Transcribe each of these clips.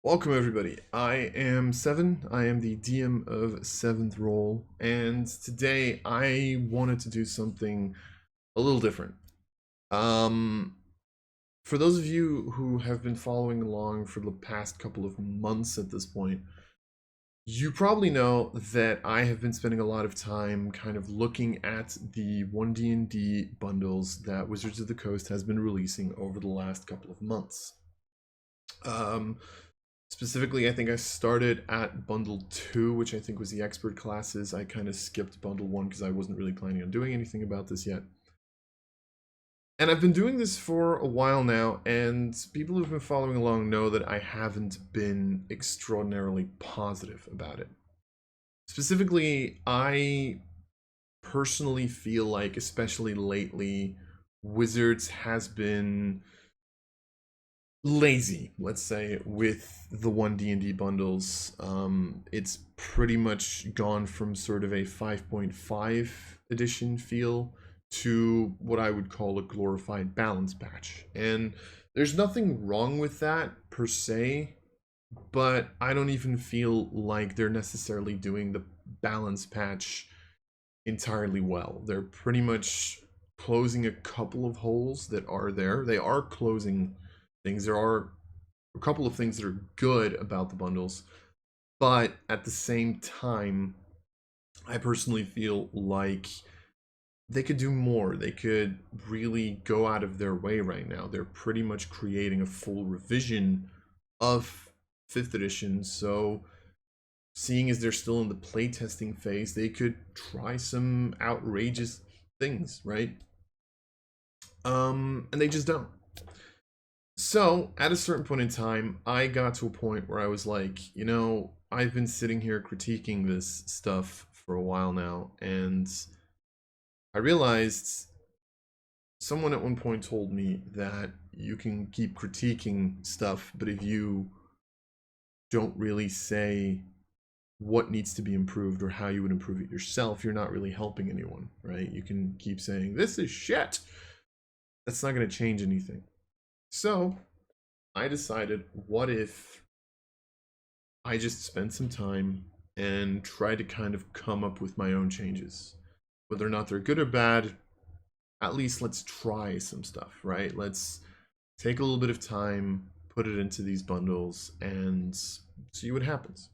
Welcome everybody. I am Seven. I am the DM of 7th Roll, and today I wanted to do something a little different. Um, for those of you who have been following along for the past couple of months at this point, you probably know that I have been spending a lot of time kind of looking at the One D&D bundles that Wizards of the Coast has been releasing over the last couple of months. Um, Specifically, I think I started at Bundle 2, which I think was the expert classes. I kind of skipped Bundle 1 because I wasn't really planning on doing anything about this yet. And I've been doing this for a while now, and people who've been following along know that I haven't been extraordinarily positive about it. Specifically, I personally feel like, especially lately, Wizards has been lazy, let's say, with the One D&D bundles. It's pretty much gone from sort of a 5.5 edition feel to what I would call a glorified balance patch. And there's nothing wrong with that per se, but I don't even feel like they're necessarily doing the balance patch entirely well. They're pretty much closing a couple of holes that are there. They are closing things. There are a couple of things that are good about the bundles, but at the same time, I personally feel like they could do more. They could really go out of their way right now. They're pretty much creating a full revision of 5th edition, so seeing as they're still in the playtesting phase, they could try some outrageous things, right? And they just don't. So, at a certain point in time, I got to a point where I was like, I've been sitting here critiquing this stuff for a while now, and I realized someone at one point told me that you can keep critiquing stuff, but if you don't really say what needs to be improved or how you would improve it yourself, you're not really helping anyone, right? You can keep saying, this is shit. That's not going to change anything. So, I decided, what if I just spent some time and tried to kind of come up with my own changes? Whether or not they're good or bad, at least let's try some stuff, right? Let's take a little bit of time, put it into these bundles, and see what happens.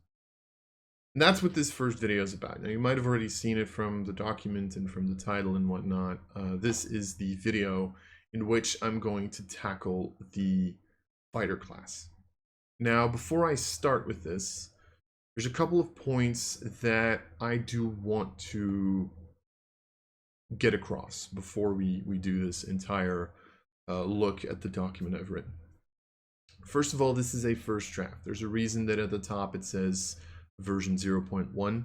And that's what this first video is about. Now, you might have already seen it from the document and from the title and whatnot. This is the video in which I'm going to tackle the fighter class. Now, before I start with this, there's a couple of points that I do want to get across before we do this entire look at the document I've written. First of all, this is a first draft. There's a reason that at the top it says version 0.1.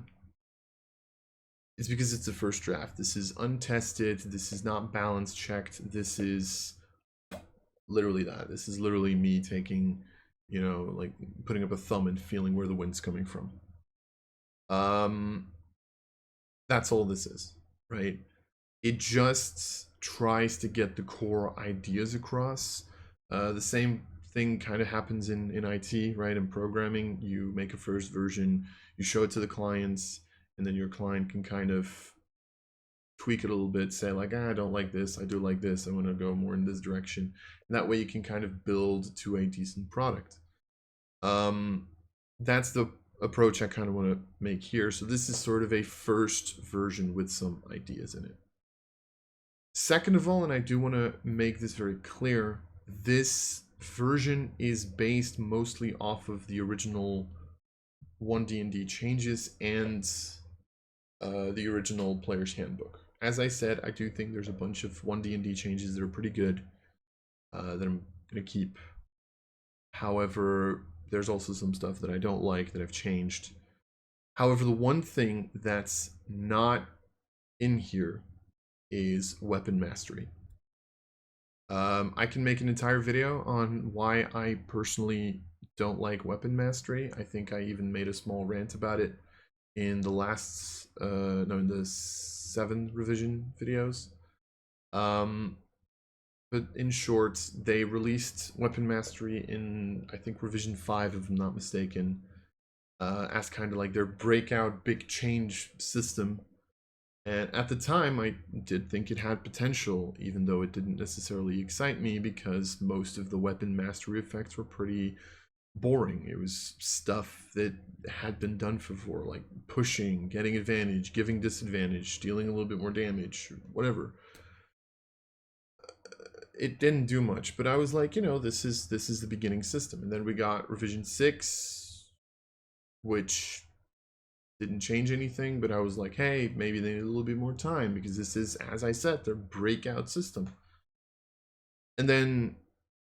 It's because it's a first draft. This is untested. This is not balance checked. This is literally that. This is literally me taking, like putting up a thumb and feeling where the wind's coming from. That's all this is, right? It just tries to get the core ideas across. The same thing kind of happens in IT, right? In programming, you make a first version, you show it to the clients, and then your client can kind of tweak it a little bit, say like, I don't like this, I do like this, I want to go more in this direction. And that way you can kind of build to a decent product. That's the approach I kind of want to make here. So this is sort of a first version with some ideas in it. Second of all, and I do want to make this very clear, this version is based mostly off of the original One D&D changes and the original player's handbook. As I said, I do think there's a bunch of One D&D changes that are pretty good that I'm going to keep. However, there's also some stuff that I don't like that I've changed. However, the one thing that's not in here is weapon mastery. I can make an entire video on why I personally don't like weapon mastery. I think I even made a small rant about it in the last, in the 7 revision videos. But in short, they released Weapon Mastery in, I think, revision 5, if I'm not mistaken, as kind of like their breakout big change system. And at the time, I did think it had potential, even though it didn't necessarily excite me because most of the weapon mastery effects were pretty boring. It was stuff that had been done before, like pushing, getting advantage, giving disadvantage, dealing a little bit more damage, whatever. It didn't do much, but I was like, this is the beginning system. And then we got revision 6, which didn't change anything, but I was like, hey, maybe they need a little bit more time because this is, as I said, their breakout system. And then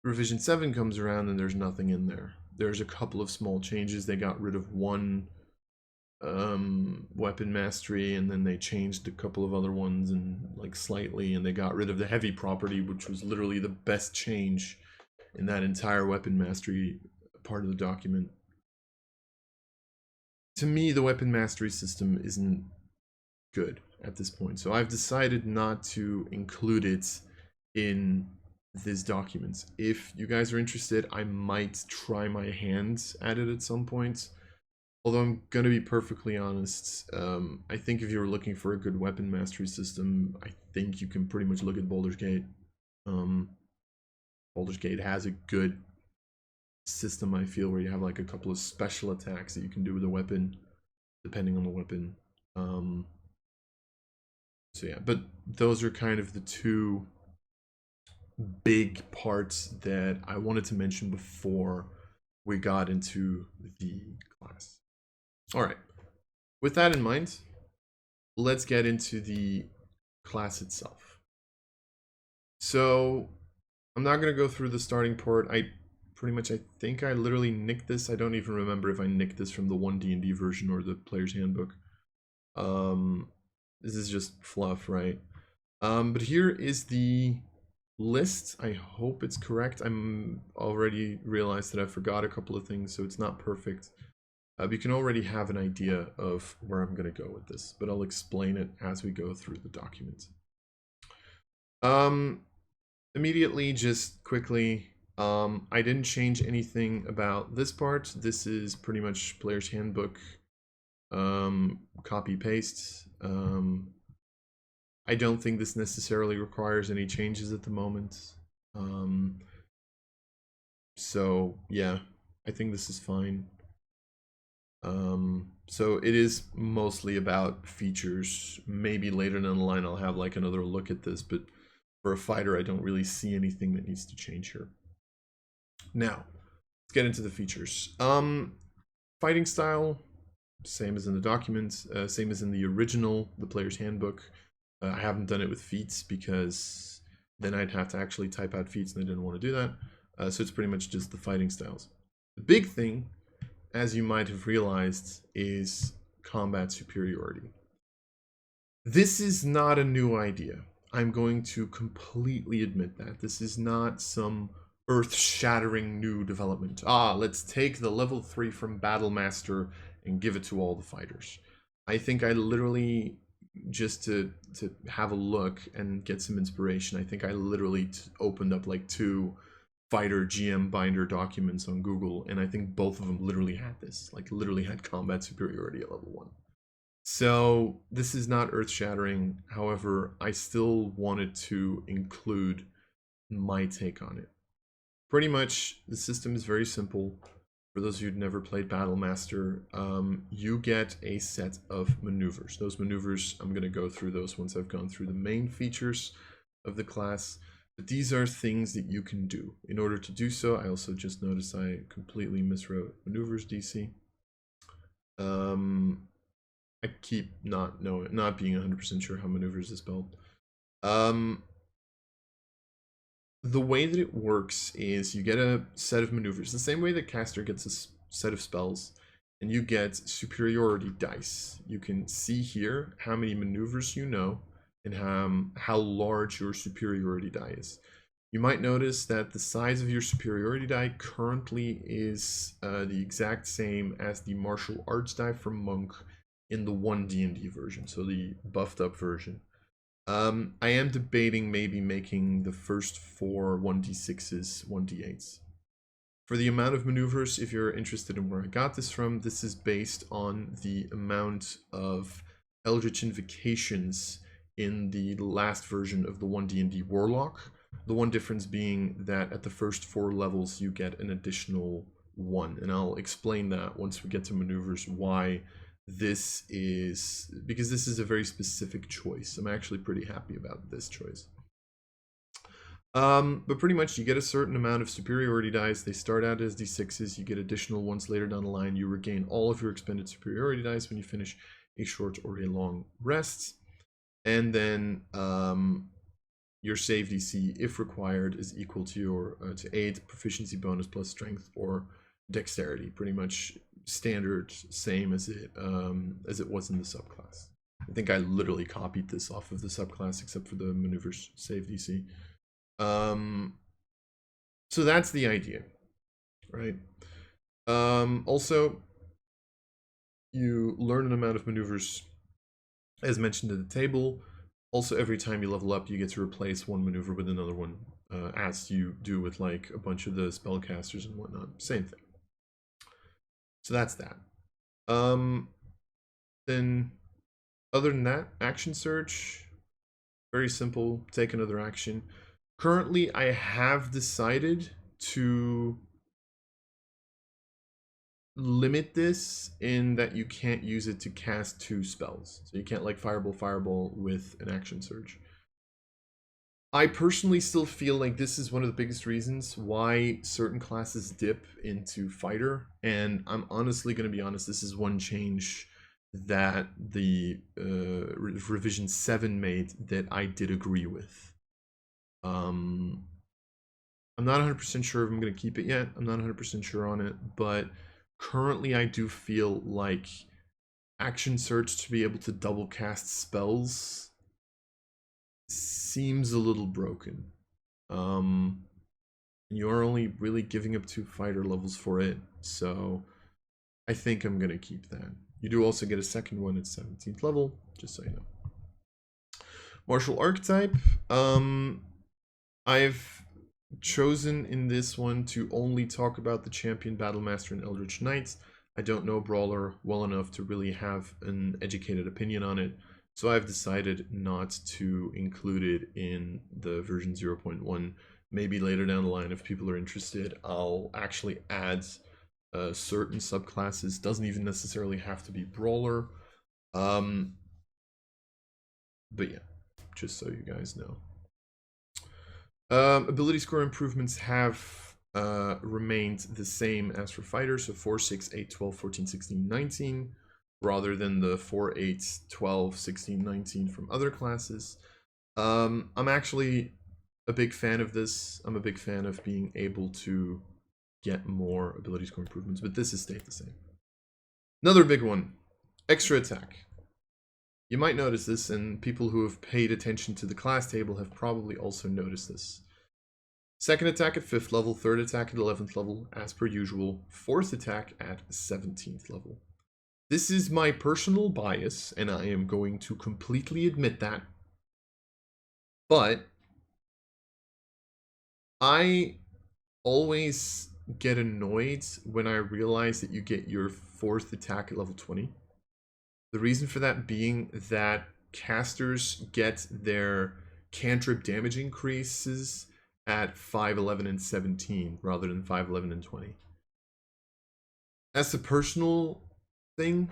revision 7 comes around and there's nothing in there. There's a couple of small changes. They got rid of one weapon mastery, and then they changed a couple of other ones and like slightly, and they got rid of the heavy property, which was literally the best change in that entire weapon mastery part of the document. To me, the weapon mastery system isn't good at this point, so I've decided not to include it in this document. If you guys are interested, I might try my hands at it at some point. Although I'm going to be perfectly honest, I think if you're looking for a good weapon mastery system, I think you can pretty much look at Baldur's Gate. Baldur's Gate has a good system, I feel, where you have like a couple of special attacks that you can do with a weapon, depending on the weapon. So yeah, but those are kind of the two big parts that I wanted to mention before we got into the class. All right, with that in mind, let's get into the class itself. So I'm not going to go through the starting part. I think I literally nicked this. I don't even remember if I nicked this from the One D&D version or the player's handbook. This is just fluff, right? But here is the list. I hope it's correct. I'm already realized that I forgot a couple of things, so it's not perfect. You can already have an idea of where I'm going to go with this, but I'll explain it as we go through the document. Immediately, just quickly, I didn't change anything about this part. This is pretty much player's handbook, copy paste. I don't think this necessarily requires any changes at the moment. So yeah, I think this is fine. So it is mostly about features. Maybe later down the line I'll have like another look at this, but for a fighter I don't really see anything that needs to change here. Now, let's get into the features. Fighting style, same as in the document, same as in the original, the player's handbook. I haven't done it with feats because then I'd have to actually type out feats and I didn't want to do that. So it's pretty much just the fighting styles. The big thing, as you might have realized, is combat superiority. This is not a new idea. I'm going to completely admit that. This is not some earth-shattering new development. Let's take the level 3 from Battlemaster and give it to all the fighters. I think I literally, just to have a look and get some inspiration, I think I literally opened up like 2 fighter GM binder documents on Google, and I think both of them literally had this, like literally had combat superiority at level 1. So this is not earth-shattering. However, I still wanted to include my take on it. Pretty much, the system is very simple. For those of you who've never played Battlemaster, you get a set of maneuvers. Those maneuvers, I'm going to go through those once I've gone through the main features of the class. But these are things that you can do. In order to do so, I also just noticed I completely miswrote maneuvers DC. I keep not being 100% sure how maneuvers is spelled. The way that it works is you get a set of maneuvers, the same way that caster gets a set of spells, and you get superiority dice. You can see here how many maneuvers you know and how large your superiority die is. You might notice that the size of your superiority die currently is the exact same as the martial arts die for monk in the One D&D version, so the buffed up version. I am debating maybe making the first 4 1d6s 1d8s. For the amount of maneuvers, if you're interested in where I got this from, this is based on the amount of Eldritch Invocations in the last version of the 1D&D Warlock. The one difference being that at the first 4 levels you get an additional 1, and I'll explain that once we get to maneuvers why this is, because this is a very specific choice. I'm actually pretty happy about this choice. But pretty much you get a certain amount of superiority dice. They start out as d6s. You get additional ones later down the line. You regain all of your expended superiority dice when you finish a short or a long rest. And then your save DC, if required, is equal to your to 8 proficiency bonus plus strength or dexterity. Pretty much standard, same as it was in the subclass. I think I literally copied this off of the subclass except for the maneuvers save DC. So that's the idea, right? Also, you learn an amount of maneuvers as mentioned at the table. Also, every time you level up, you get to replace one maneuver with another one, as you do with like a bunch of the spellcasters and whatnot. Same thing. So that's that. Then, other than that, action search, very simple. Take another action. Currently, I have decided to limit this in that you can't use it to cast 2 spells. So you can't like Fireball with an action surge. I personally still feel like this is one of the biggest reasons why certain classes dip into fighter, and I'm honestly going to be honest, this is one change that the revision 7 made that I did agree with. I'm not 100% sure if I'm going to keep it yet. I'm not 100% sure on it, but currently I do feel like action search to be able to double cast spells seems a little broken. You're only really giving up 2 fighter levels for it, so I think I'm going to keep that. You do also get a second one at 17th level, just so you know. Martial archetype. I've chosen in this one to only talk about the champion, Battlemaster, and Eldritch Knight. I don't know Brawler well enough to really have an educated opinion on it, so I've decided not to include it in the version 0.1. Maybe later down the line, if people are interested, I'll actually add certain subclasses. Doesn't even necessarily have to be Brawler. But yeah, just so you guys know. Ability score improvements have remained the same as for fighters, so 4, 6, 8, 12, 14, 16, 19, rather than the 4, 8, 12, 16, 19 from other classes. I'm actually a big fan of this. I'm a big fan of being able to get more ability score improvements, but this has stayed the same. Another big one, extra attack. You might notice this, and people who have paid attention to the class table have probably also noticed this. Second attack at 5th level, third attack at 11th level, as per usual, fourth attack at 17th level. This is my personal bias, and I am going to completely admit that. But I always get annoyed when I realize that you get your 4th attack at level 20. The reason for that being that casters get their cantrip damage increases at 5, 11, and 17 rather than 5, 11, and 20. That's a personal thing.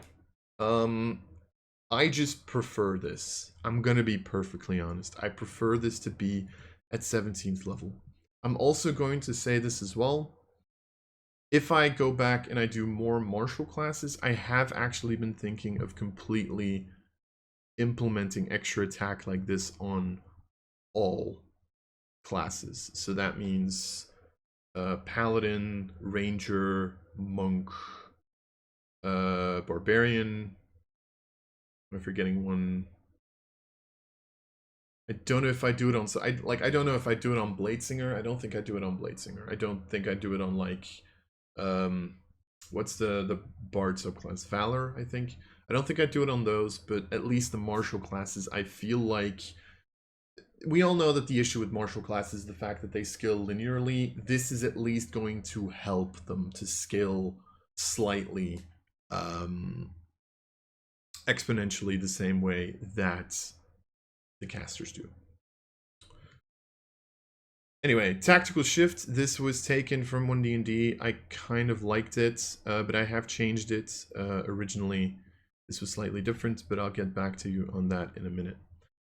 I just prefer this. I'm gonna be perfectly honest. I prefer this to be at 17th level. I'm also going to say this as well. If I go back and I do more martial classes, I have actually been thinking of completely implementing extra attack like this on all classes. So that means paladin, ranger, monk, barbarian. Am I forgetting one? I don't know if I do it on. I don't know if I do it on Bladesinger. I don't think I do it on Bladesinger. I don't think I do it on like what's the bard subclass? Valor, I think. I don't think I do it on those, but at least the martial classes, I feel like we all know that the issue with martial classes is the fact that they scale linearly. This is at least going to help them to scale slightly exponentially the same way that the casters do. Anyway, tactical shift. This was taken from One D&D. I kind of liked it, but I have changed it. Originally, this was slightly different, but I'll get back to you on that in a minute.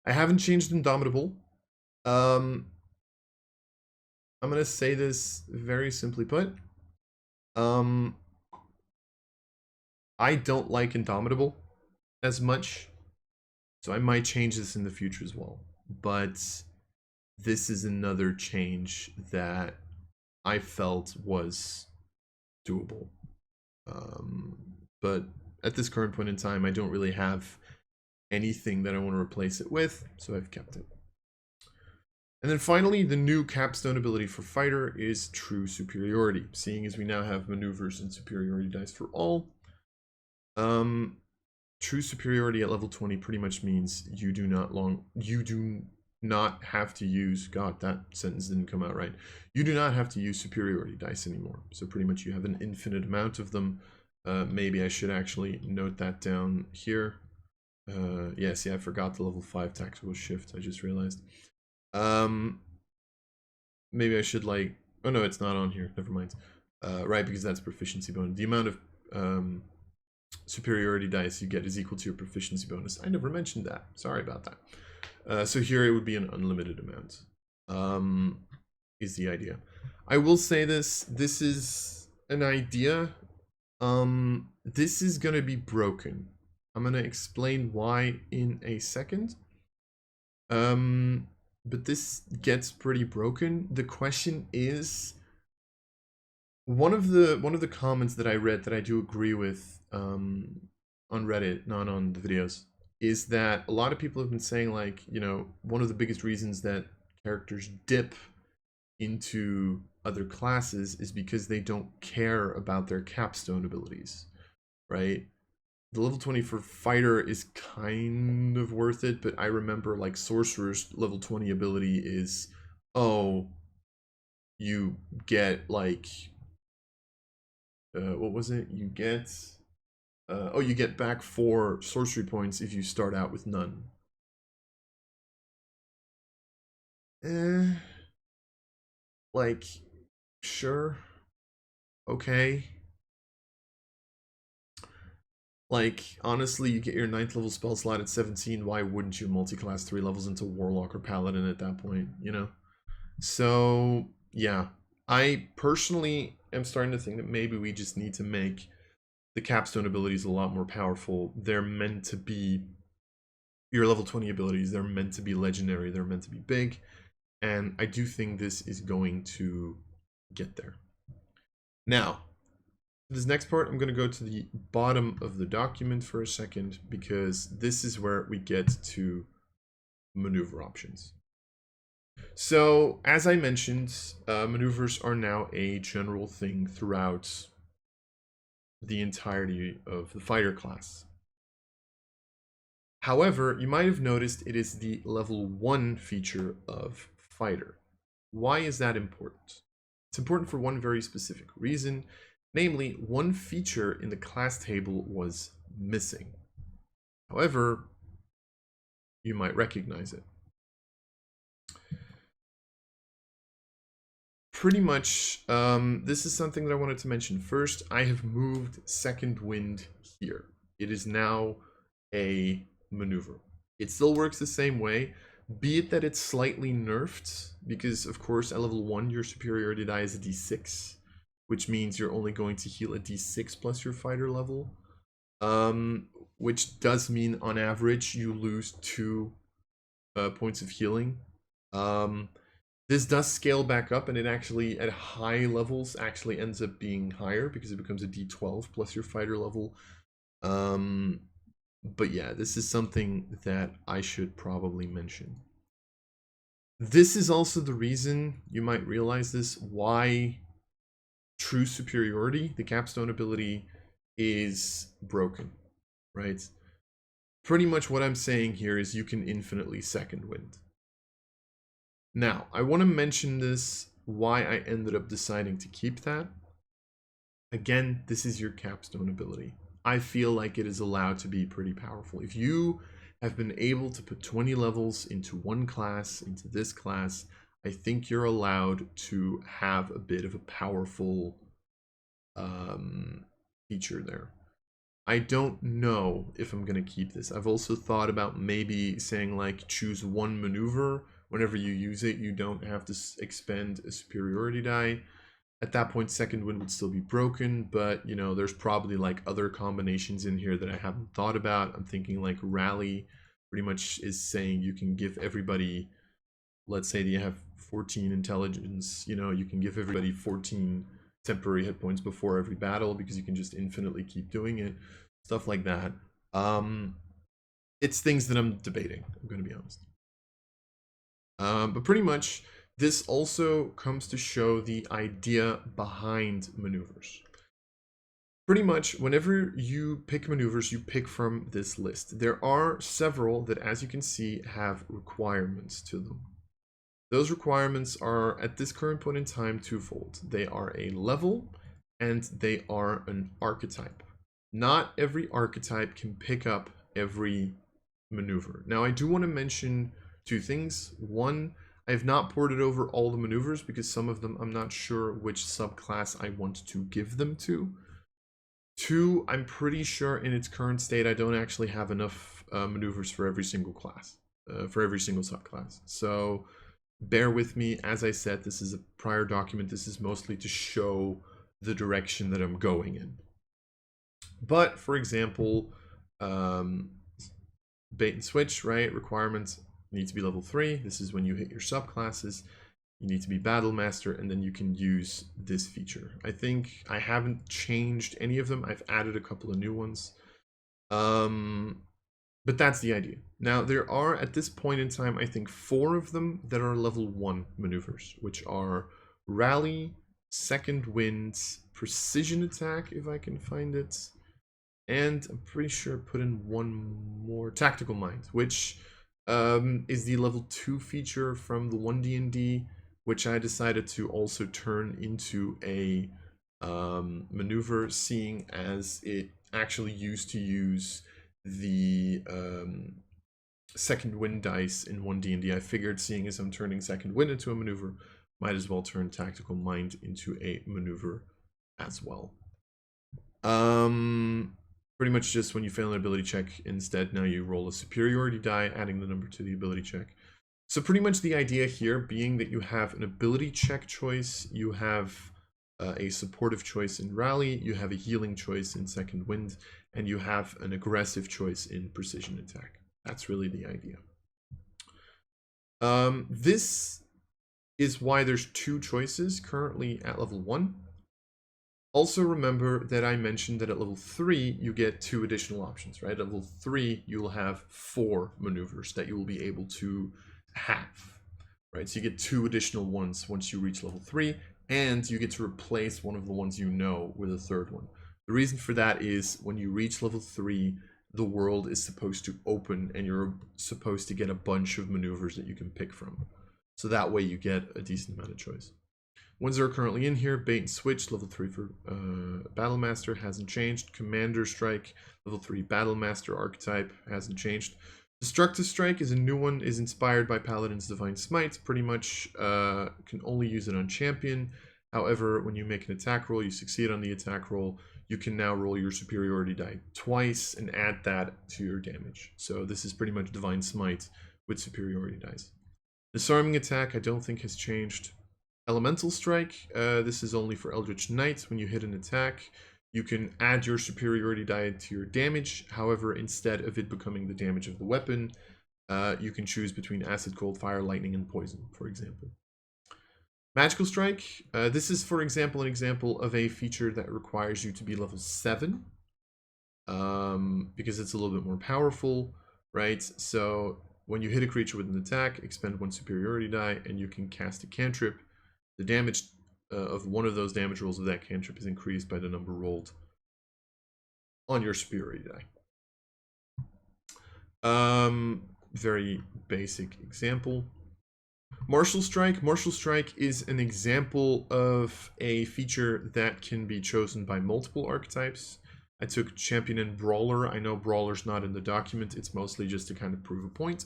I haven't changed Indomitable. I'm gonna say this very simply put. I don't like Indomitable as much, so I might change this in the future as well. But this is another change that I felt was doable. But at this current point in time, I don't really have anything that I want to replace it with, so I've kept it. And then finally, the new capstone ability for fighter is True Superiority. Seeing as we now have maneuvers and superiority dice for all, True Superiority at level 20 pretty much means you do not have to use, God, that sentence didn't come out right. You do not have to use superiority dice anymore. So pretty much you have an infinite amount of them. Maybe I should actually note that down here. Yes, I forgot the level 5 tactical shift. I just realized. Maybe I should like, oh no, it's not on here. Never mind. Right, because that's proficiency bonus. The amount of superiority dice you get is equal to your proficiency bonus. I never mentioned that. Sorry about that. So here it would be an unlimited amount, is the idea. I will say this is an idea. This is going to be broken. I'm going to explain why in a second. But this gets pretty broken. The question is, one of the comments that I read that I do agree with on Reddit, not on the videos, is that a lot of people have been saying, like, you know, one of the biggest reasons that characters dip into other classes is because they don't care about their capstone abilities, right? The level 20 for fighter is kind of worth it, but I remember like sorcerer's level 20 ability is, oh, you get like, what was it? You get, you get back 4 sorcery points if you start out with none. Like, sure, okay. Like, honestly, you get your 9th level spell slot at 17, why wouldn't you multi-class 3 levels into Warlock or Paladin at that point, you know? So, yeah. I personally am starting to think that maybe we just need to make the capstone abilities a lot more powerful. They're meant to be your level 20 abilities. They're meant to be legendary. They're meant to be big. And I do think this is going to get there. Now, this next part, I'm going to go to the bottom of the document for a second, because this is where we get to maneuver options. So, as I mentioned, maneuvers are now a general thing throughout the entirety of the fighter class. However, you might have noticed it is the level 1 feature of fighter. Why is that important? It's important for one very specific reason. Namely, one feature in the class table was missing. However, you might recognize it. Pretty much, this is something that I wanted to mention. First, I have moved Second Wind here. It is now a maneuver. It still works the same way, be it that it's slightly nerfed, because of course at level 1 your superiority die is a d6, which means you're only going to heal a d6 plus your fighter level, which does mean on average you lose 2 points of healing. This does scale back up, and it actually at high levels actually ends up being higher because it becomes a d12 plus your fighter level. But yeah, this is something that I should probably mention. This is also the reason, you might realize this, why True Superiority, the capstone ability, is broken, right? Pretty much what I'm saying here is you can infinitely Second Wind. Now, I want to mention this, why I ended up deciding to keep that. Again, this is your capstone ability. I feel like it is allowed to be pretty powerful. If you have been able to put 20 levels into one class, into this class, I think you're allowed to have a bit of a powerful feature there. I don't know if I'm going to keep this. I've also thought about maybe saying like choose one maneuver. Whenever you use it, you don't have to expend a superiority die. At that point, second wind would still be broken, but you know, there's probably like other combinations in here that I haven't thought about. I'm thinking like rally pretty much is saying you can give everybody, let's say that you have 14 intelligence, you know, you can give everybody 14 temporary hit points before every battle because you can just infinitely keep doing it, stuff like that. It's things that I'm debating, I'm going to be honest. But pretty much this also comes to show the idea behind maneuvers. Pretty much whenever you pick maneuvers, you pick from this list. There are several that, as you can see, have requirements to them. Those requirements are, at this current point in time, twofold. They are a level and they are an archetype. Not every archetype can pick up every maneuver. Now, I do want to mention two things. One, I have not ported over all the maneuvers because some of them I'm not sure which subclass I want to give them to. Two, I'm pretty sure in its current state I don't actually have enough maneuvers for every single class, for every single subclass. So bear with me. As I said, this is a prior document. This is mostly to show the direction that I'm going in. But for example, bait and switch, right? Requirements need to be level 3. This is when you hit your subclasses. You need to be battle master, and then you can use this feature. I think I haven't changed any of them. I've added a couple of new ones. But that's the idea. Now, there are, at this point in time, I think 4 of them that are level 1 maneuvers, which are Rally, Second Wind, Precision Attack, if I can find it, and I'm pretty sure I put in one more, Tactical Mind, which is the level 2 feature from the One D&D, which I decided to also turn into a maneuver, seeing as it actually used to use the second wind dice in One D&D. I figured, seeing as I'm turning second wind into a maneuver, might as well turn Tactical Mind into a maneuver as well. Pretty much just when you fail an ability check, instead now you roll a superiority die, adding the number to the ability check. So pretty much the idea here being that you have an ability check choice, you have a supportive choice in Rally, you have a healing choice in Second Wind, and you have an aggressive choice in Precision Attack. That's really the idea. This is why there's 2 choices currently at level 1. Also remember that I mentioned that at level 3 you get 2 additional options, right? At level 3 you'll have 4 maneuvers that you will be able to have, right? So you get 2 additional ones once you reach level 3, and you get to replace one of the ones you know with a 3rd one. The reason for that is when you reach level 3, the world is supposed to open and you're supposed to get a bunch of maneuvers that you can pick from. So that way you get a decent amount of choice. Ones that are currently in here, Bait and Switch, level 3 for Battle Master, hasn't changed. Commander Strike, level 3 Battle Master archetype, hasn't changed. Destructive Strike is a new one, is inspired by Paladin's Divine Smite, pretty much can only use it on Champion. However, when you make an attack roll, you succeed on the attack roll, you can now roll your superiority die twice and add that to your damage. So this is pretty much Divine Smite with superiority dice. Disarming Attack I don't think has changed. Elemental Strike, this is only for Eldritch Knight. When you hit an attack, you can add your superiority die to your damage. However, instead of it becoming the damage of the weapon, you can choose between Acid, Cold, Fire, Lightning, and Poison, for example. Magical Strike, this is, for example, an example of a feature that requires you to be level 7, because it's a little bit more powerful, right? So when you hit a creature with an attack, expend 1 superiority die, and you can cast a cantrip. The damage of one of those damage rolls of that cantrip is increased by the number rolled on your superiority die. Very basic example. Martial Strike. Martial Strike is an example of a feature that can be chosen by multiple archetypes. I took Champion and Brawler. I know Brawler's not in the document. It's mostly just to kind of prove a point.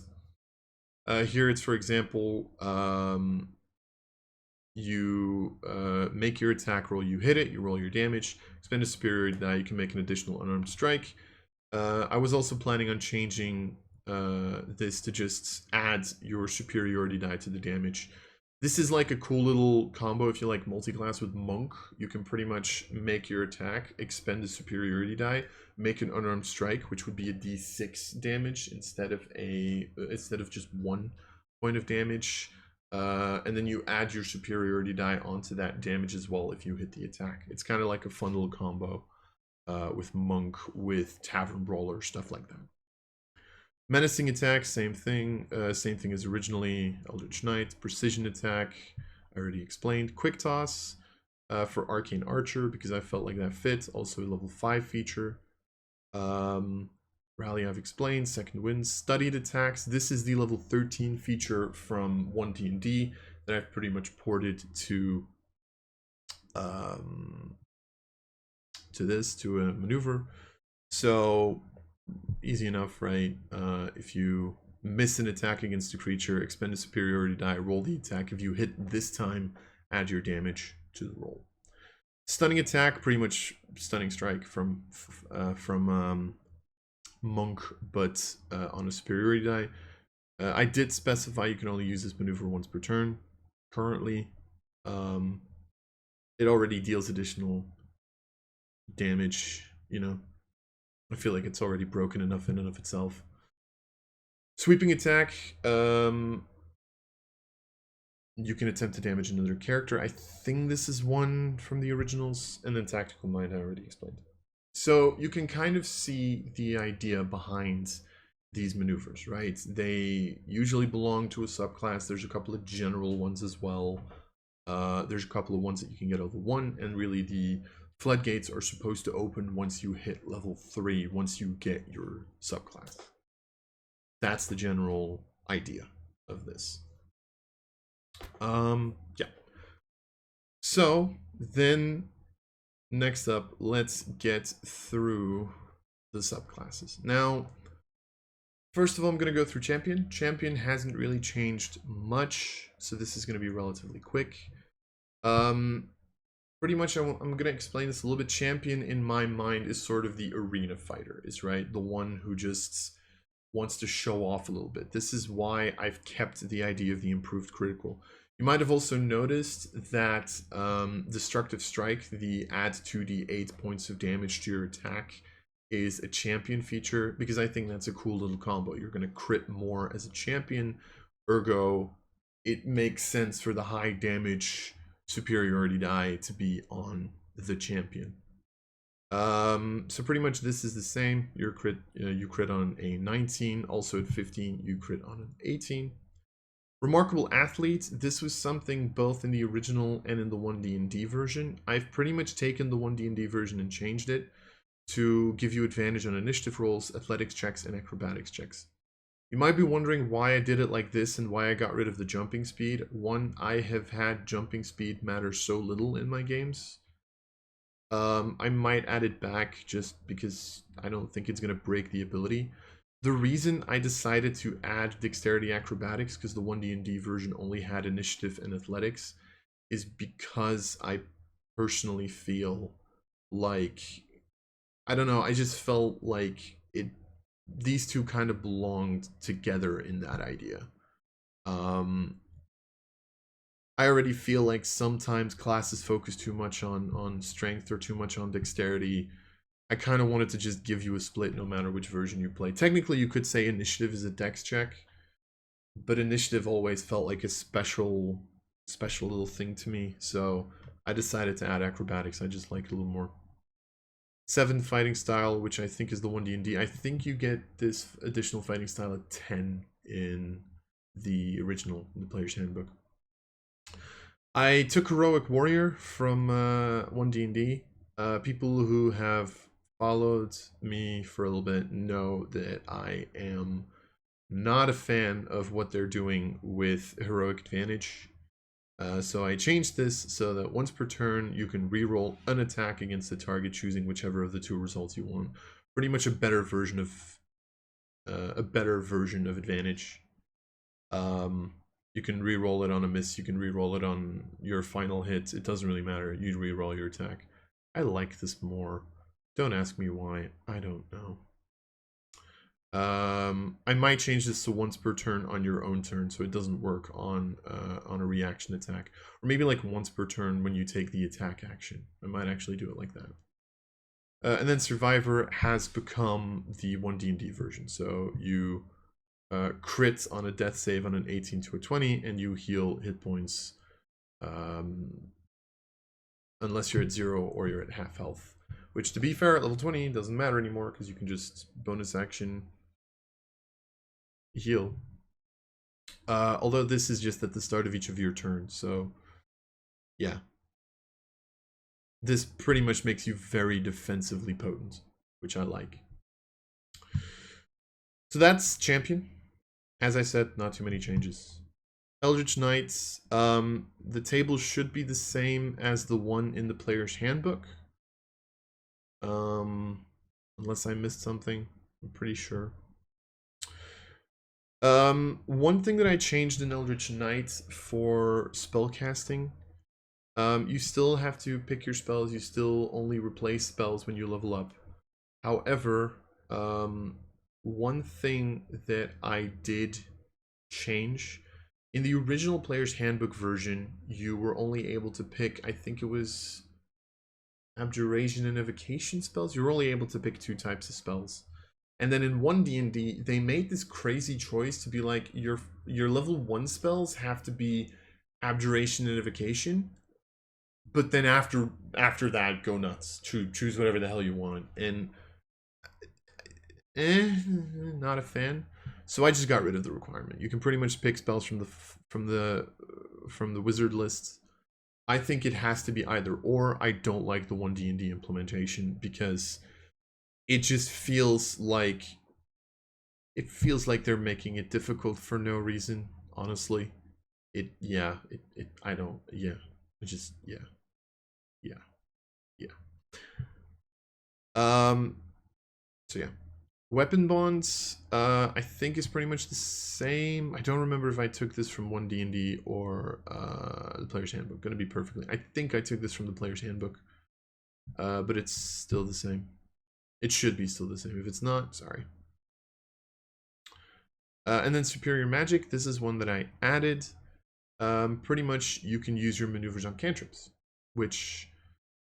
Here it's, for example, you make your attack roll, you hit it, you roll your damage, spend a superiority die, you can make an additional unarmed strike. I was also planning on changing this to just add your superiority die to the damage. This is like a cool little combo if you like multi-class with Monk. You can pretty much make your attack, expend a superiority die, make an unarmed strike, which would be a d6 damage instead of just 1 point of damage. And then you add your superiority die onto that damage as well if you hit the attack. It's kind of like a fun little combo with Monk, with Tavern Brawler, stuff like that. Menacing attack, same thing as originally. Eldritch Knight. Precision attack, I already explained. Quick Toss for Arcane Archer, because I felt like that fit. Also a level 5 feature. Rally, I've explained. Second Wind. Studied attacks. This is the level 13 feature from One D&D that I've pretty much ported to a maneuver. So easy enough, right? If you miss an attack against a creature, expend a superiority die, roll the attack. If you hit this time, add your damage to the roll. Stunning attack, pretty much stunning strike from Monk, but on a superiority die. I did specify you can only use this maneuver once per turn. Currently, it already deals additional damage, you know. I feel like it's already broken enough in and of itself. Sweeping attack. You can attempt to damage another character. I think this is one from the originals. And then Tactical Mind, I already explained. So you can kind of see the idea behind these maneuvers, right? They usually belong to a subclass. There's a couple of general ones as well. There's a couple of ones that you can get level 1, and really the floodgates are supposed to open once you hit level 3, once you get your subclass. That's the general idea of this. Yeah. So then next up, let's get through the subclasses. Now, first of all, I'm going to go through Champion. Champion hasn't really changed much, so this is going to be relatively quick. Pretty much I'm going to explain this a little bit. Champion, in my mind, is sort of the arena fighter, is right? The one who just wants to show off a little bit. This is why I've kept the idea of the improved critical. You might have also noticed that Destructive Strike, the add 2d8 points of damage to your attack, is a champion feature, because I think that's a cool little combo. You're going to crit more as a champion, ergo it makes sense for the high damage superiority die to be on the champion. So pretty much this is the same. Your crit, you crit on a 19, also at 15 you crit on an 18. Remarkable Athlete, this was something both in the original and in the 1D&D version. I've pretty much taken the 1D&D version and changed it to give you advantage on initiative rolls, athletics checks, and acrobatics checks. You might be wondering why I did it like this and why I got rid of the jumping speed. One, I have had jumping speed matter so little in my games. I might add it back just because I don't think it's going to break the ability. The reason I decided to add dexterity acrobatics, because the 1D&D version only had initiative and athletics, is because I personally feel like, I don't know, I just felt like these two kind of belonged together in that idea. I already feel like sometimes classes focus too much on strength or too much on dexterity. I kind of wanted to just give you a split no matter which version you play. Technically, you could say initiative is a dex check, but initiative always felt like a special little thing to me, so I decided to add acrobatics. I just like it a little more. 7 fighting style, which I think is the 1D&D. I think you get this additional fighting style at 10 in the original, in the player's handbook. I took Heroic Warrior from 1D&D. People who have followed me for a little bit know that I am Not a fan of what they're doing with heroic advantage. So I changed this so that once per turn you can reroll an attack against the target, choosing whichever of the two results you want. Pretty much a better version of advantage. You can re-roll it on a miss, you can re-roll it on your final hit. It doesn't really matter. You re-roll your attack. I like this more. Don't ask me why. I don't know. I might change this to once per turn on your own turn, so it doesn't work on a reaction attack, or maybe like once per turn when you take the attack action. I might actually do it like that. And then Survivor has become the 1D&D version, so you crit on a death save on an 18 to a 20, and you heal hit points unless you're at 0 or you're at half health. Which, to be fair, at level 20 doesn't matter anymore because you can just bonus action heal. Although this is just at the start of each of your turns, so yeah. This pretty much makes you very defensively potent, which I like. So that's Champion. As I said, not too many changes. Eldritch Knight, the table should be the same as the one in the player's handbook. Unless I missed something, I'm pretty sure. One thing that I changed in Eldritch Knight for spellcasting, you still have to pick your spells, you still only replace spells when you level up. However, one thing that I did change, in the original player's handbook version, you were only able to pick, I think it was Abjuration and Evocation spells. You were only able to pick 2 types of spells. And then in One D&D, they made this crazy choice to be like, your level 1 spells have to be Abjuration and Evocation, but then after that, go nuts. Choose whatever the hell you want. And not a fan. So I just got rid of the requirement. You can pretty much pick spells from the wizard list. I think it has to be either or. I don't like the 1D&D implementation because it just feels like they're making it difficult for no reason, honestly. So yeah. Weapon bonds, I think is pretty much the same. I don't remember if I took this from 1D&D or the player's handbook. Gonna be perfectly. I think I took this from the player's handbook, but it's still the same. It should be still the same. If it's not, sorry. And then superior magic. This is one that I added. Pretty much, you can use your maneuvers on cantrips, which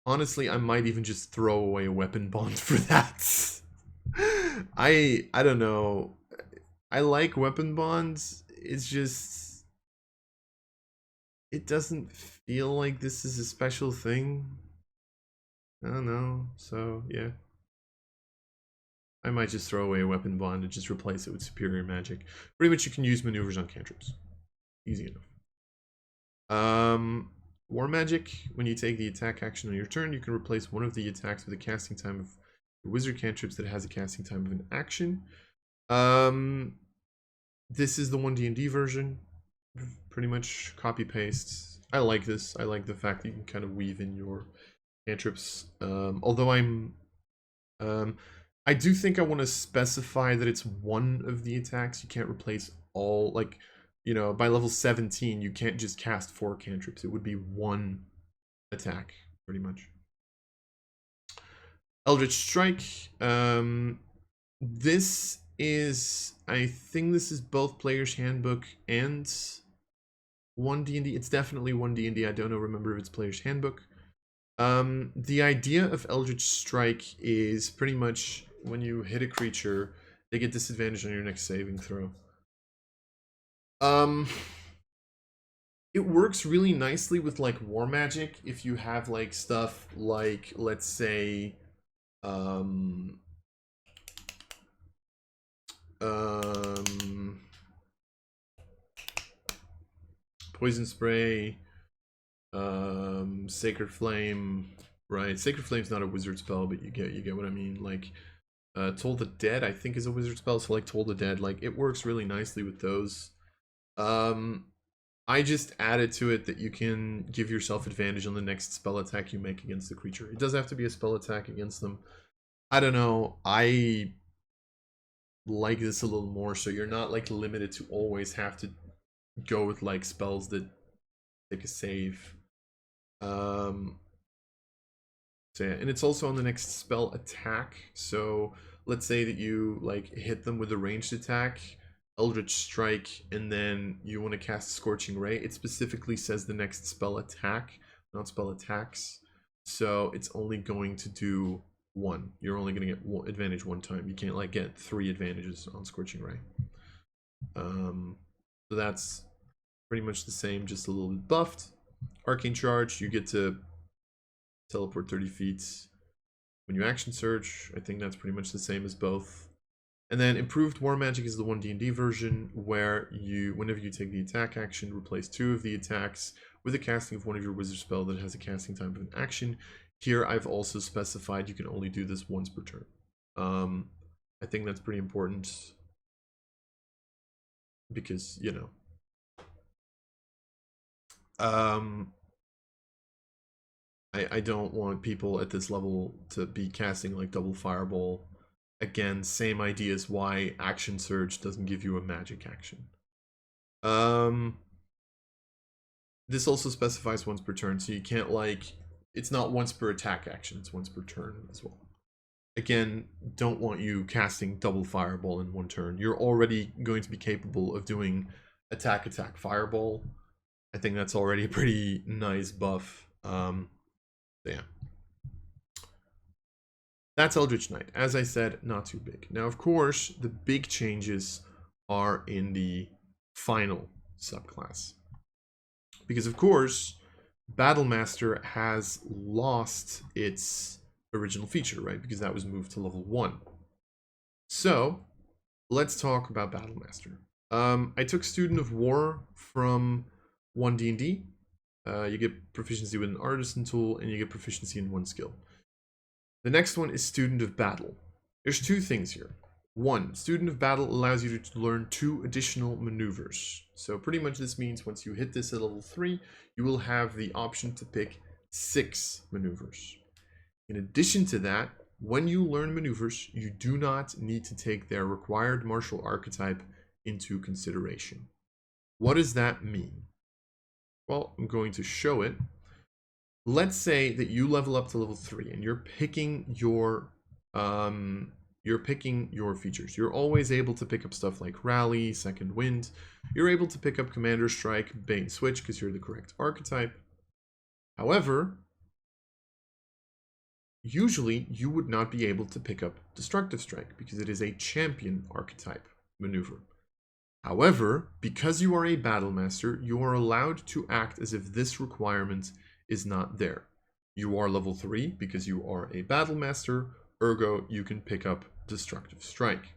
honestly, I might even just throw away a weapon bond for that. I don't know. I like weapon bonds. It's just, it doesn't feel like this is a special thing. I don't know. So yeah, I might just throw away a weapon bond and just replace it with superior magic. Pretty much, you can use maneuvers on cantrips. Easy enough. War magic. When you take the attack action on your turn, you can replace one of the attacks with a casting time of wizard cantrips that has a casting time of an action. This is the 1D&D version. Pretty much copy paste. I like this. I like the fact that you can kind of weave in your cantrips. Although I do think I want to specify that it's one of the attacks. You can't replace all, like, you know, by level 17, you can't just cast 4 cantrips. It would be one attack, pretty much. Eldritch Strike. This is, I think this is both Player's Handbook and 1D&D. It's definitely 1D&D. I don't know, remember if it's Player's Handbook. The idea of Eldritch Strike is pretty much when you hit a creature, they get disadvantage on your next saving throw. It works really nicely with like war magic if you have like stuff like, let's say, poison spray, sacred flame, right? Sacred flame's not a wizard spell, but you get what I mean. Like Toll the Dead, I think, is a wizard spell, so like Toll the Dead, like it works really nicely with those. I just added to it that you can give yourself advantage on the next spell attack you make against the creature. It does have to be a spell attack against them. I don't know, I like this a little more, so you're not like limited to always have to go with like spells that take a save. So yeah, and it's also on the next spell attack. So let's say that you like hit them with a ranged attack, Eldritch Strike, and then you want to cast Scorching Ray. It specifically says the next spell attack, not spell attacks. So it's only going to do one. You're only going to get one advantage one time. You can't like get 3 advantages on Scorching Ray. So that's pretty much the same, just a little bit buffed. Arcane Charge, you get to teleport 30 feet when you action surge. I think that's pretty much the same as both. And then Improved War Magic is the One D&D version, where you, whenever you take the attack action, replace 2 of the attacks with the casting of one of your wizard spell that has a casting time of an action. Here I've also specified you can only do this once per turn. I think that's pretty important because, you know, I don't want people at this level to be casting like double fireball. Again, same idea as why action surge doesn't give you a magic action. This also specifies once per turn, so you can't like, it's not once per attack action, it's once per turn as well. Again, don't want you casting double fireball in one turn. You're already going to be capable of doing attack fireball. I think that's already a pretty nice buff. Yeah. That's Eldritch Knight. As I said, not too big. Now, of course, the big changes are in the final subclass. Because, of course, Battlemaster has lost its original feature, right? Because that was moved to level 1. So, let's talk about Battlemaster. I took Student of War from One D&D. You get proficiency with an artisan tool, and you get proficiency in 1 skill. The next one is Student of Battle. There's 2 things here. 1, Student of Battle allows you to learn 2 additional maneuvers. So pretty much this means once you hit this at level 3, you will have the option to pick 6 maneuvers. In addition to that, when you learn maneuvers, you do not need to take their required martial archetype into consideration. What does that mean? Well, I'm going to show it. Let's say that you level up to level 3 and you're picking your features. You're always able to pick up stuff like Rally, Second Wind. You're able to pick up Commander Strike, Bait and Switch because you're the correct archetype. However, usually you would not be able to pick up Destructive Strike because it is a champion archetype maneuver. However, because you are a Battlemaster, you are allowed to act as if this requirement is not there. You are level 3 because you are a Battlemaster, ergo you can pick up Destructive Strike.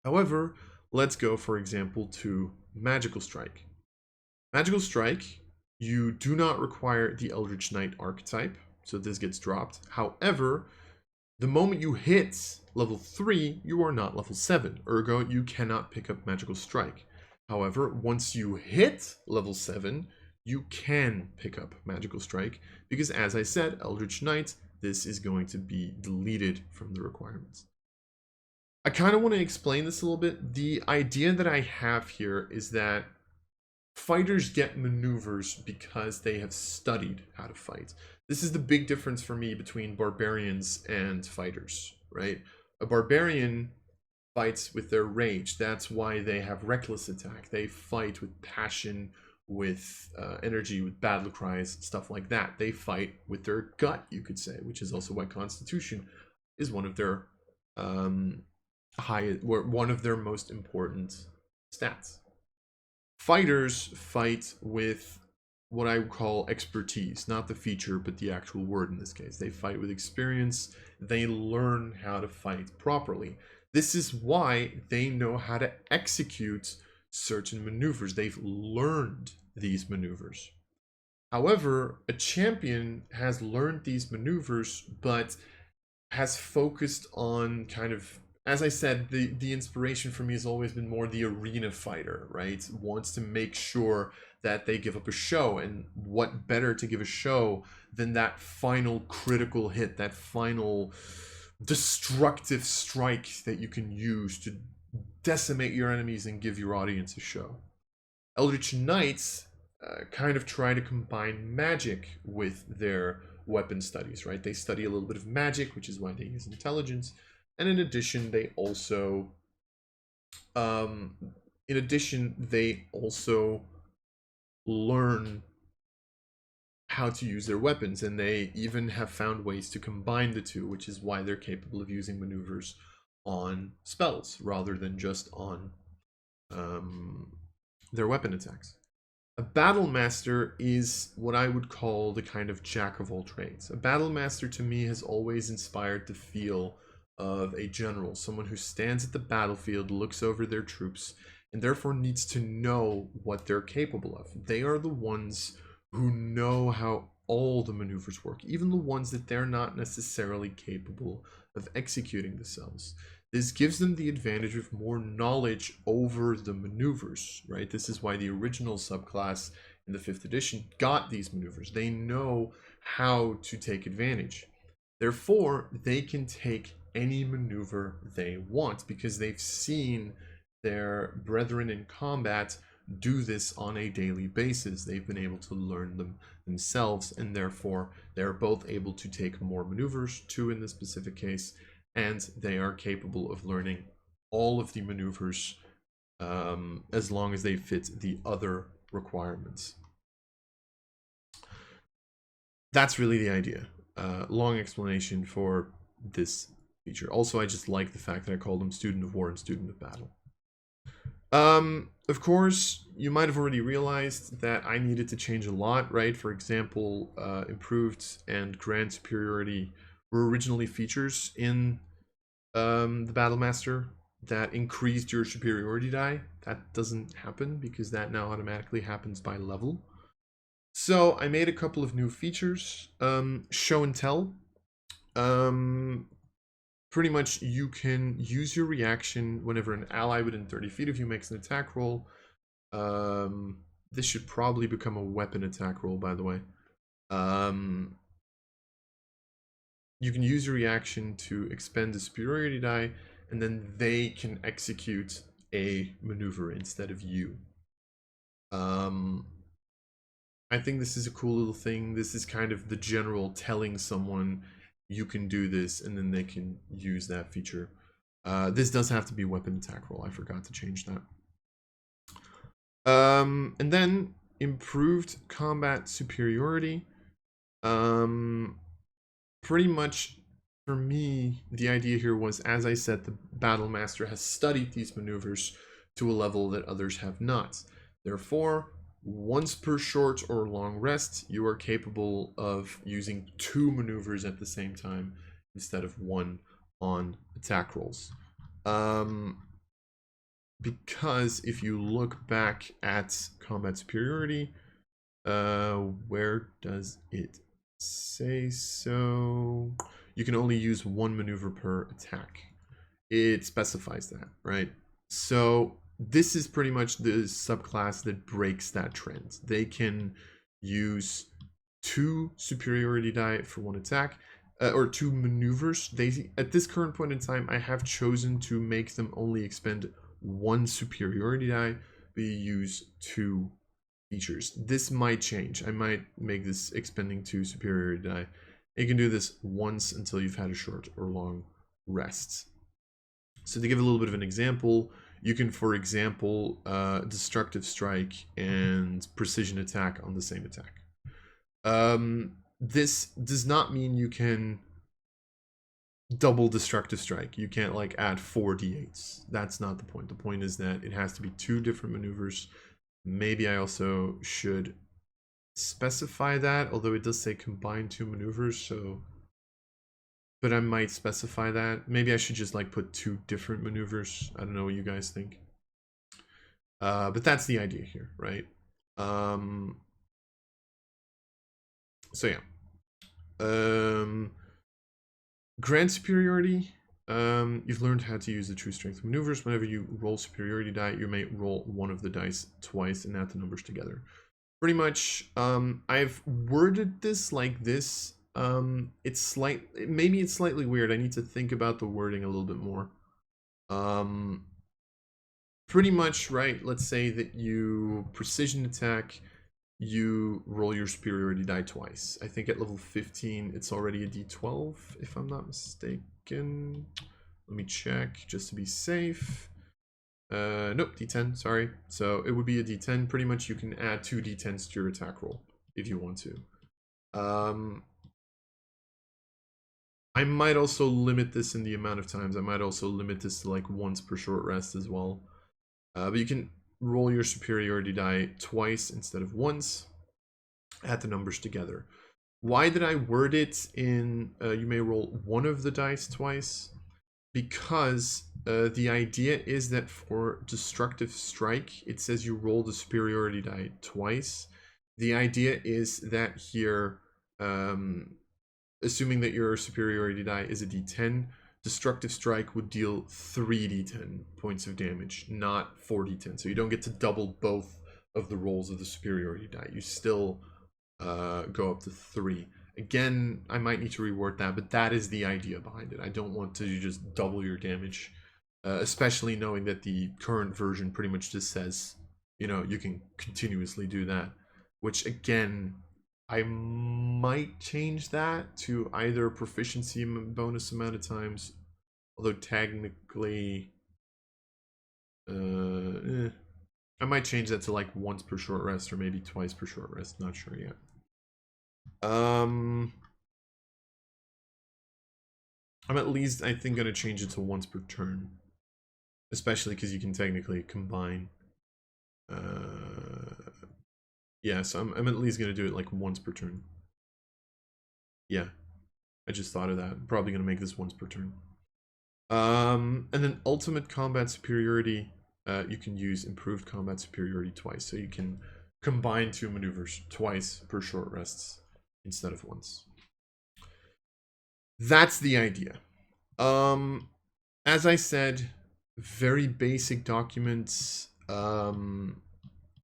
However, let's go, for example, to Magical Strike. Magical Strike, you do not require the Eldritch Knight archetype, so this gets dropped. However, the moment you hit level 3, you are not level 7, ergo you cannot pick up Magical Strike. However, once you hit level 7, you can pick up Magical Strike, because as I said, Eldritch Knight, this is going to be deleted from the requirements. I kind of want to explain this a little bit. The idea that I have here is that fighters get maneuvers because they have studied how to fight. This is the big difference for me between barbarians and fighters, right? A barbarian fights with their rage. That's why they have reckless attack. They fight with passion, with energy, with battle cries, stuff like that. They fight with their gut, you could say, which is also why Constitution is one of their one of their most important stats. Fighters fight with what I would call expertise, not the feature, but the actual word in this case. They fight with experience. They learn how to fight properly. This is why they know how to execute certain maneuvers. They've learned these maneuvers. However, a champion has learned these maneuvers, but has focused on kind of, as I said, the inspiration for me has always been more the arena fighter, right? Wants to make sure that they give up a show, and what better to give a show than that final critical hit, that final destructive strike that you can use to decimate your enemies and give your audience a show. Eldritch Knights kind of try to combine magic with their weapon studies, right? They study a little bit of magic, which is why they use intelligence, and in addition, they also, um, learn how to use their weapons, and they even have found ways to combine the two, which is why they're capable of using maneuvers on spells rather than just on um, their weapon attacks. A battle master is what I would call the kind of jack of all trades. A battle master to me has always inspired the feel of a general, someone who stands at the battlefield, looks over their troops, and therefore needs to know what they're capable of. They are the ones who know how all the maneuvers work, even the ones that they're not necessarily capable of executing themselves. This gives them the advantage of more knowledge over the maneuvers, right? This is why the original subclass in the 5th edition got these maneuvers. They know how to take advantage. Therefore, they can take any maneuver they want because they've seen their brethren in combat do this on a daily basis. They've been able to learn them themselves, and therefore they're both able to take more maneuvers, 2 in this specific case, and they are capable of learning all of the maneuvers as long as they fit the other requirements. That's really the idea. Long explanation for this feature. Also, I just like the fact that I called them Student of War and Student of Battle. Of course, you might have already realized that I needed to change a lot, right? For example, improved and grand superiority were originally features in the Battlemaster that increased your superiority die. That doesn't happen because that now automatically happens by level. So I made a couple of new features. Show and tell. Pretty much you can use your reaction whenever an ally within 30 feet of you makes an attack roll. This should probably become a weapon attack roll, by the way. You can use your reaction to expend a superiority die, and then they can execute a maneuver instead of you. I think this is a cool little thing. This is kind of the general telling someone you can do this, and then they can use that feature. This does have to be weapon attack roll. I forgot to change that. And then improved combat superiority. Pretty much for me, the idea here was, as I said, the battle master has studied these maneuvers to a level that others have not. Therefore, once per short or long rest, you are capable of using 2 maneuvers at the same time instead of 1 on attack rolls. Because if you look back at combat superiority, where does it say so? You can only use 1 maneuver per attack. It specifies that, right? So this is pretty much the subclass that breaks that trend. They can use 2 superiority die for 1 attack, or 2 maneuvers. They, at this current point in time, I have chosen to make them only expend 1 superiority die, but you use 2 features. This might change. I might make this expending 2 superiority die. You can do this once until you've had a short or long rest. So to give a little bit of an example, you can, for example, destructive strike and precision attack on the same attack. This does not mean you can double destructive strike. You can't like add 4 d8s. That's not the point. The point is that it has to be 2 different maneuvers. Maybe I also should specify that, although it does say combine 2 maneuvers, so, but I might specify that. Maybe I should just like put 2 different maneuvers. I don't know what you guys think. But that's the idea here, right? So yeah. Grand superiority. You've learned how to use the true strength maneuvers. Whenever you roll superiority die, you may roll one of the dice twice and add the numbers together. Pretty much, I've worded this like this. Maybe it's slightly weird. I need to think about the wording a little bit more. Pretty much, right? Let's say that you precision attack, you roll your superiority die twice. I think at level 15, it's already a d12, if I'm not mistaken. Let me check just to be safe. Nope, d10, sorry. So it would be a d10. Pretty much you can add 2 d10s to your attack roll if you want to. I might also limit this in the amount of times. I might also limit this to like once per short rest as well. But you can roll your superiority die twice instead of once. Add the numbers together. Why did I word it in you may roll one of the dice twice? Because the idea is that for destructive strike, it says you roll the superiority die twice. The idea is that here, assuming that your superiority die is a d10, destructive strike would deal 3 d10 points of damage, not 4 d10. So you don't get to double both of the rolls of the superiority die. You still go up to 3. Again, I might need to reword that, but that is the idea behind it. I don't want to just double your damage, especially knowing that the current version pretty much just says, you know, you can continuously do that, which again, I might change that to either proficiency bonus amount of times, although technically, I might change that to like once per short rest or maybe twice per short rest. Not sure yet. I'm at least, I think, gonna change it to once per turn, especially because you can technically combine. Yeah, so I'm at least gonna do it like once per turn. Yeah, I just thought of that. I'm probably gonna make this once per turn. And then ultimate combat superiority. You can use improved combat superiority twice, so you can combine 2 maneuvers twice per short rests instead of once. That's the idea. As I said, very basic documents. A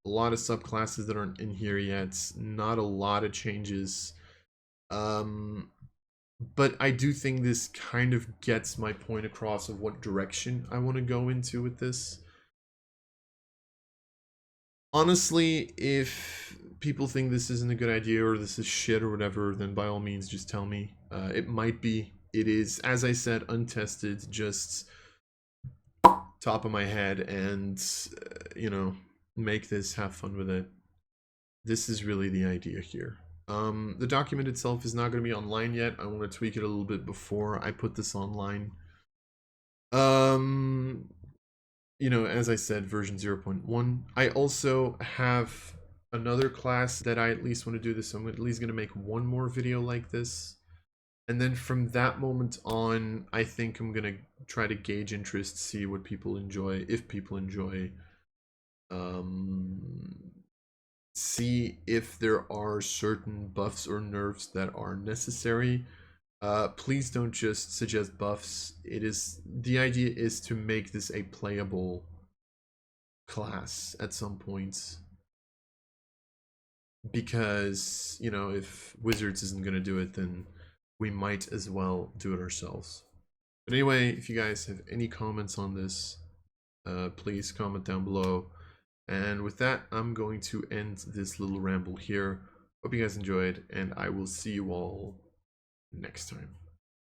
lot of subclasses that aren't in here yet. Not a lot of changes. But I do think this kind of gets my point across of what direction I want to go into with this. Honestly, if people think this isn't a good idea or this is shit or whatever, then by all means just tell me. It might be. It is, as I said, untested, just top of my head, and, you know, make this, have fun with it. This is really the idea here. The document itself is not going to be online yet. I want to tweak it a little bit before I put this online. You know, as I said, version 0.1. I also have another class that I at least want to do this. So I'm at least going to make one more video like this. And then from that moment on, I think I'm going to try to gauge interest, see what people enjoy, if people enjoy. See if there are certain buffs or nerfs that are necessary. Please don't just suggest buffs. The idea is to make this a playable class at some point, because, you know, if Wizards isn't going to do it, then we might as well do it ourselves. But anyway, if you guys have any comments on this, please comment down below. And with that, I'm going to end this little ramble here. Hope you guys enjoyed, and I will see you all next time.